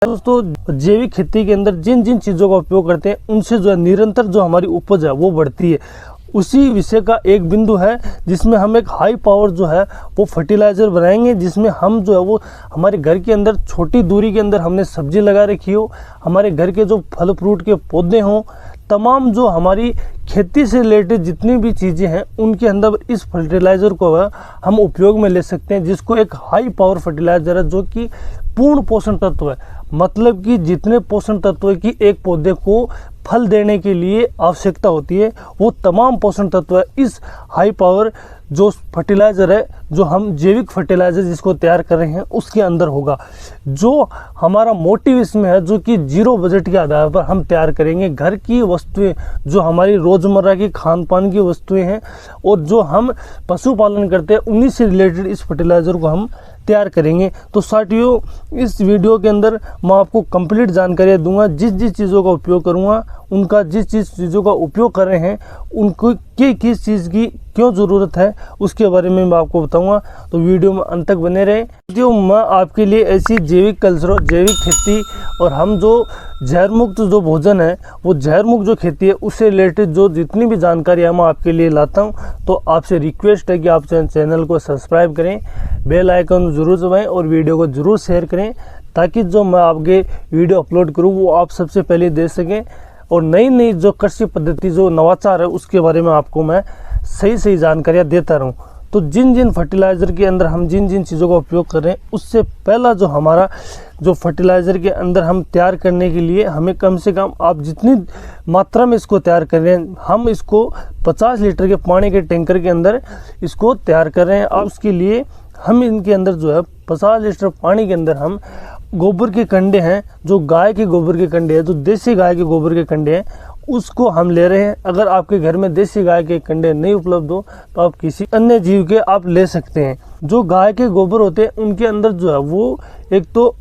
दोस्तों जैविक खेती के अंदर जिन जिन चीज़ों का उपयोग करते हैं उनसे जो है निरंतर जो हमारी उपज है वो बढ़ती है। उसी विषय का एक बिंदु है जिसमें हम एक हाई पावर जो है वो फर्टिलाइज़र बनाएंगे, जिसमें हम जो है वो हमारे घर के अंदर छोटी दूरी के अंदर हमने सब्जी लगा रखी हो, हमारे घर के जो फल फ्रूट के पौधे हों, तमाम जो हमारी खेती से रिलेटेड जितनी भी चीज़ें हैं उनके अंदर इस फर्टिलाइज़र को हम उपयोग में ले सकते हैं, जिसको एक हाई पावर फर्टिलाइज़र है जो कि पूर्ण पोषण तत्व है। मतलब कि जितने पोषण तत्व की एक पौधे को फल देने के लिए आवश्यकता होती है वो तमाम पोषण तत्व इस हाई पावर जो फर्टिलाइज़र है, जो हम जैविक फर्टिलाइज़र जिसको तैयार कर रहे हैं उसके अंदर होगा। जो हमारा मोटिव इसमें है जो कि जीरो बजट के आधार पर हम तैयार करेंगे। घर की वस्तुएं जो हमारी रोज़मर्रा की खान पान की वस्तुएं हैं और जो हम पशुपालन करते हैं उन्हीं से रिलेटेड इस फर्टिलाइज़र को हम तैयार करेंगे। तो साथियों इस वीडियो के अंदर मैं आपको कंप्लीट जानकारी दूंगा, जिस जिस चीज़ों का उपयोग करूंगा उनका जिस जिस चीज़ों का उपयोग कर रहे हैं उनको किस चीज़ की क्यों ज़रूरत है उसके बारे में मैं आपको बताऊंगा। तो वीडियो में अंत तक बने रहें। जो मैं आपके लिए ऐसी जैविक कल्चर, जैविक खेती और हम जो जहर मुक्त जो भोजन है वो जहर मुक्त जो खेती है उससे रिलेटेड जो जितनी भी जानकारी है मैं आपके लिए लाता हूँ। तो आपसे रिक्वेस्ट है कि आप चैनल को सब्सक्राइब करें, बेल आइकन ज़रूर दबाएं और वीडियो को ज़रूर शेयर करें ताकि जो मैं आपके वीडियो अपलोड करूँ वो आप सबसे पहले देख सकें। और नई नई जो कृषि पद्धति जो नवाचार है उसके बारे में आपको मैं सही जानकारियाँ देता रहूँ। तो जिन जिन फर्टिलाइज़र के अंदर हम जिन जिन चीज़ों का उपयोग कर रहे हैं उससे पहला जो हमारा जो फर्टिलाइज़र के अंदर हम तैयार करने के लिए हमें कम से कम आप जितनी मात्रा में इसको तैयार कर रहे हैं, हम इसको 50 लीटर के पानी के टैंकर के अंदर इसको तैयार कर रहे हैं। और उसके लिए हम इनके अंदर जो है 50 लीटर पानी के अंदर हम गोबर के कंडे हैं, जो गाय के गोबर के कंडे हैं, जो देसी गाय के गोबर के कंडे हैं उसको हम ले रहे हैं। अगर आपके घर में देसी गाय के कंडे नहीं उपलब्ध हो तो आप किसी अन्य जीव के आप ले सकते हैं। जो गाय के गोबर होते हैं उनके अंदर जो है वो एक तो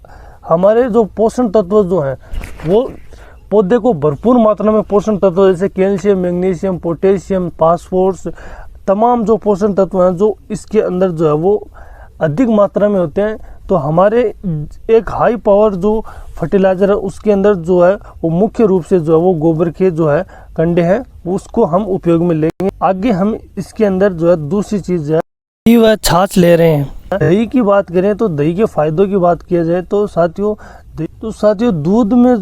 हमारे जो पोषण तत्व जो हैं वो पौधे को भरपूर मात्रा में पोषण तत्व जैसे कैल्शियम, मैग्नीशियम, पोटेशियम, फास्फोरस, तमाम जो पोषण तत्व हैं जो इसके अंदर जो है वो अधिक मात्रा में होते हैं। तो हमारे एक हाई पावर जो फर्टिलाइज़र है उसके अंदर जो है वो मुख्य रूप से जो है वो गोबर के जो है कंडे हैं उसको हम उपयोग में लेंगे। आगे हम इसके अंदर जो है दूसरी चीज़ है वह छाछ ले रहे हैं। दही की बात करें तो दही के फायदों की बात किया जाए तो साथियों दूध में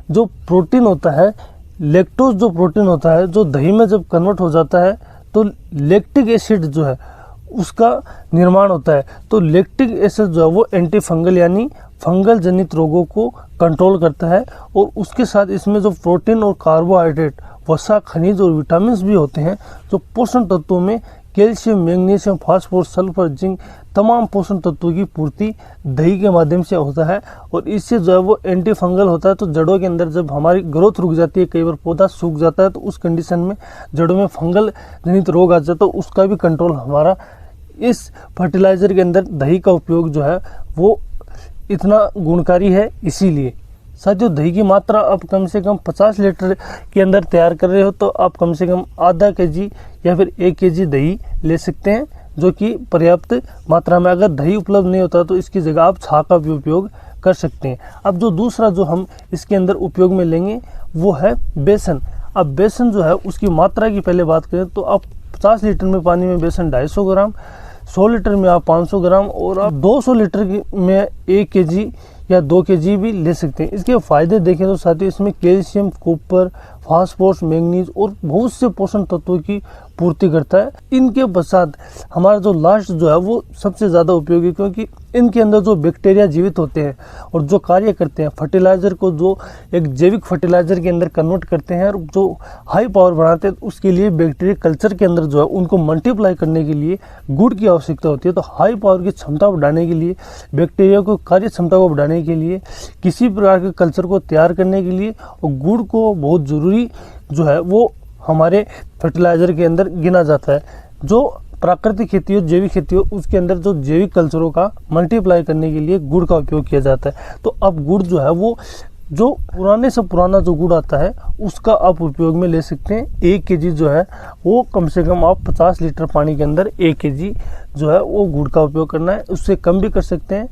जो प्रोटीन होता है, लैक्टोज जो प्रोटीन होता है जो दही में जब कन्वर्ट हो जाता है तो लैक्टिक एसिड जो है उसका निर्माण होता है। तो लैक्टिक एसिड जो है वो एंटी फंगल यानी फंगल जनित रोगों को कंट्रोल करता है। और उसके साथ इसमें जो प्रोटीन और कार्बोहाइड्रेट, वसा, खनिज और विटामिन भी होते हैं। जो पोषण तत्वों में calcium, magnesium, phosphorus, sulphur, zinc, तमाम पोषण तत्वों की पूर्ति दही के माध्यम से होता है। और इससे जो है वो एंटी फंगल होता है। तो जड़ों के अंदर जब हमारी ग्रोथ रुक जाती है, कई बार पौधा सूख जाता है, तो उस कंडीशन में जड़ों में फंगल जनित रोग आ जाता है, तो उसका भी कंट्रोल हमारा इस फर्टिलाइज़र के अंदर दही का उपयोग जो है वो इतना गुणकारी है। इसीलिए साथियों दही की मात्रा आप कम से कम 50 लीटर के अंदर तैयार कर रहे हो तो आप कम से कम आधा केजी या फिर 1 केजी दही ले सकते हैं, जो कि पर्याप्त मात्रा में। अगर दही उपलब्ध नहीं होता तो इसकी जगह आप छाछ का भी उपयोग कर सकते हैं। अब जो दूसरा जो हम इसके अंदर उपयोग में लेंगे वो है बेसन। अब बेसन जो है उसकी मात्रा की पहले बात करें तो आप 50 लीटर में पानी में बेसन 250 ग्राम, 100 लीटर में आप 500 ग्राम और आप 200 लीटर में 1 केजी या 2 केजी भी ले सकते हैं। इसके फ़ायदे देखें तो साथियों इसमें कैल्शियम, कॉपर, फास्फोरस, मैग्नीज और बहुत से पोषण तत्वों की पूर्ति करता है। इनके पश्चात हमारा जो लास्ट जो है वो सबसे ज़्यादा उपयोगी, क्योंकि इनके अंदर जो बैक्टीरिया जीवित होते हैं और जो कार्य करते हैं, फर्टिलाइज़र को जो एक जैविक फर्टिलाइज़र के अंदर कन्वर्ट करते हैं और जो हाई पावर बनाते हैं, उसके लिए बैक्टीरिया कल्चर के अंदर जो है उनको मल्टीप्लाई करने के लिए गुड़ की आवश्यकता होती है। तो हाई पावर की क्षमता बढ़ाने के लिए, बैक्टीरिया को कार्य क्षमता को बढ़ाने के लिए, किसी प्रकार के कल्चर को तैयार करने के लिए और गुड़ को बहुत ज़रूरी जो है वो हमारे फर्टिलाइज़र के अंदर गिना जाता है। जो प्राकृतिक खेती हो, जैविक खेती हो, उसके अंदर जो जैविक कल्चरों का मल्टीप्लाई करने के लिए गुड़ का उपयोग किया जाता है। तो अब गुड़ जो है वो जो पुराने से पुराना जो गुड़ आता है उसका आप उपयोग में ले सकते हैं। 1 केजी जो है वो कम से कम आप 50 लीटर पानी के अंदर 1 केजी जो है वो गुड़ का उपयोग करना है, उससे कम भी कर सकते हैं।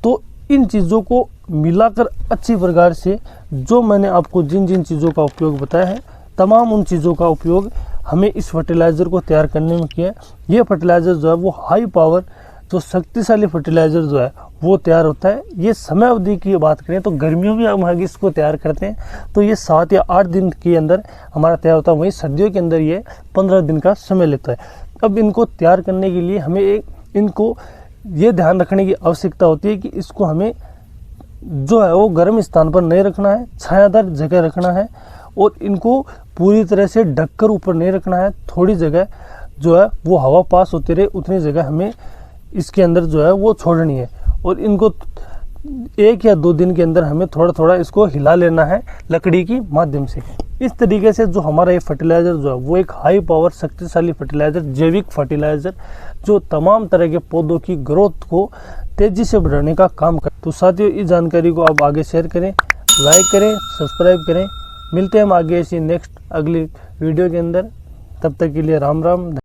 तो इन चीज़ों को मिलाकर अच्छी प्रकार से जो मैंने आपको जिन जिन चीज़ों का उपयोग बताया है, तमाम उन चीज़ों का उपयोग हमें इस फर्टिलाइज़र को तैयार करने में किया है। ये फर्टिलाइज़र जो है वो हाई पावर, जो शक्तिशाली फर्टिलाइज़र जो है वो तैयार होता है। ये समय अवधि की बात करें तो गर्मियों में हम इसको तैयार करते हैं तो ये 7 या 8 दिन के अंदर हमारा तैयार होता है, वहीं सर्दियों के अंदर ये 15 दिन का समय लेता है। अब इनको तैयार करने के लिए हमें इनको ये ध्यान रखने की आवश्यकता होती है कि इसको हमें जो है वो गर्म स्थान पर नहीं रखना है, छायादार जगह रखना है और इनको पूरी तरह से ढककर ऊपर नहीं रखना है। थोड़ी जगह जो है वो हवा पास होती रहे उतनी जगह हमें इसके अंदर जो है वो छोड़नी है और इनको 1 या 2 दिन के अंदर हमें थोड़ा थोड़ा इसको हिला लेना है लकड़ी की माध्यम से। इस तरीके से जो हमारा ये फर्टिलाइज़र जो है वो एक हाई पावर शक्तिशाली फर्टिलाइज़र, जैविक फर्टिलाइज़र जो तमाम तरह के पौधों की ग्रोथ को तेज़ी से बढ़ाने का काम करता है। तो साथियों, इस जानकारी को आप आगे शेयर करें, लाइक करें, सब्सक्राइब करें। मिलते हैं हम आगे ऐसी नेक्स्ट अगली वीडियो के अंदर। तब तक के लिए राम राम।